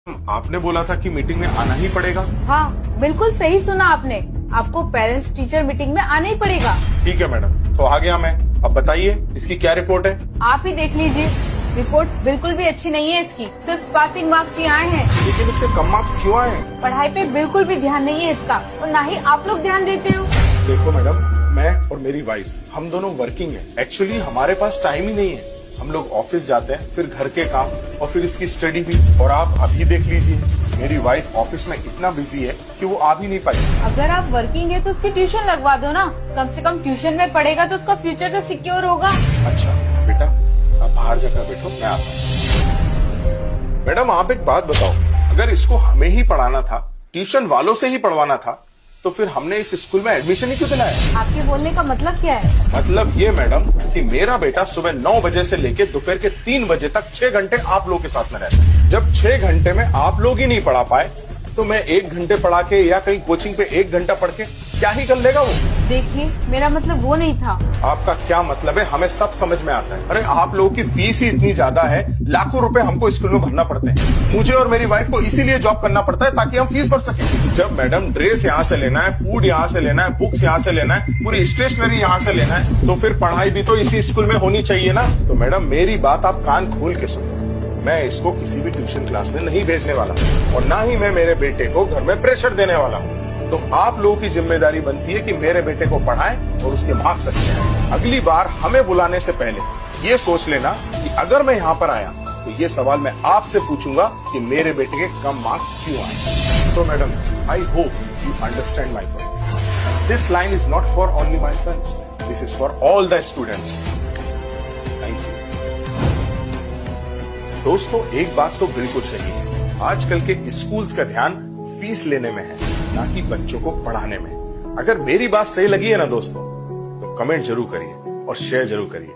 आपने बोला था कि मीटिंग में आना ही पड़ेगा। हाँ, बिल्कुल सही सुना आपने। आपको पेरेंट्स टीचर मीटिंग में आना ही पड़ेगा। ठीक है मैडम, तो आ गया मैं। अब बताइए इसकी क्या रिपोर्ट है। आप ही देख लीजिए, रिपोर्ट्स बिल्कुल भी अच्छी नहीं है इसकी। सिर्फ पासिंग मार्क्स ही आए हैं। लेकिन इससे कम मार्क्स क्यों आए? पढ़ाई पे बिल्कुल भी ध्यान नहीं है इसका, और ना ही आप लोग ध्यान देते हो। देखो मैडम, मैं और मेरी वाइफ हम दोनों वर्किंग है। एक्चुअली हमारे पास टाइम ही नहीं है। हम लोग ऑफिस जाते हैं, फिर घर के काम और फिर इसकी स्टडी भी। और आप अभी देख लीजिए, मेरी वाइफ ऑफिस में इतना बिजी है कि वो आ भी नहीं पाई। अगर आप वर्किंग है तो उसकी ट्यूशन लगवा दो ना। कम से कम ट्यूशन में पढ़ेगा तो उसका फ्यूचर तो सिक्योर होगा। अच्छा बेटा, आप बाहर जाकर बैठो, मैं आता हूँ। मैडम आप एक बात बताओ, अगर इसको हमें ही पढ़ाना था, ट्यूशन वालों से ही पढ़वाना था, तो फिर हमने इस स्कूल में एडमिशन ही क्यों दिलाया? आपके बोलने का मतलब क्या है? मतलब ये मैडम कि मेरा बेटा सुबह 9 बजे से लेके दोपहर के 3 बजे तक 6 घंटे आप लोग के साथ में रहता है। जब 6 घंटे में आप लोग ही नहीं पढ़ा पाए, तो मैं 1 घंटे पढ़ा के या कहीं कोचिंग पे 1 घंटा पढ़ के क्या ही कर लेगा वो? देखिए, मेरा मतलब वो नहीं था। आपका क्या मतलब है हमें सब समझ में आता है। अरे आप लोगों की फीस ही इतनी ज्यादा है, लाखों रुपए हमको स्कूल में भरना पड़ते हैं। मुझे और मेरी वाइफ को इसीलिए जॉब करना पड़ता है ताकि हम फीस भर सकें। जब मैडम ड्रेस यहाँ से लेना है, फूड यहाँ से लेना है, बुक्स यहाँ से लेना है, पूरी स्टेशनरी यहाँ से लेना है, तो फिर पढ़ाई भी तो इसी स्कूल में होनी चाहिए ना। तो मैडम मेरी बात आप कान खोल के सुनो, मैं इसको किसी भी ट्यूशन क्लास में नहीं भेजने वाला और ना ही मैं मेरे बेटे को घर में प्रेशर देने वाला हूँ। तो आप लोगों की जिम्मेदारी बनती है कि मेरे बेटे को पढ़ाएं और उसके मार्क्स अच्छे आए। अगली बार हमें बुलाने से पहले ये सोच लेना कि अगर मैं यहाँ पर आया तो ये सवाल मैं आपसे पूछूंगा कि मेरे बेटे के कम मार्क्स क्यों आए। So madam, I hope you understand my point. This line is not for only my son, this is for all the students. Thank you. दोस्तों, एक बात तो बिल्कुल सही है, आजकल के स्कूल्स का ध्यान फीस लेने में है, ना कि बच्चों को पढ़ाने में। अगर मेरी बात सही लगी है ना दोस्तों, तो कमेंट जरूर करिए और शेयर जरूर करिए।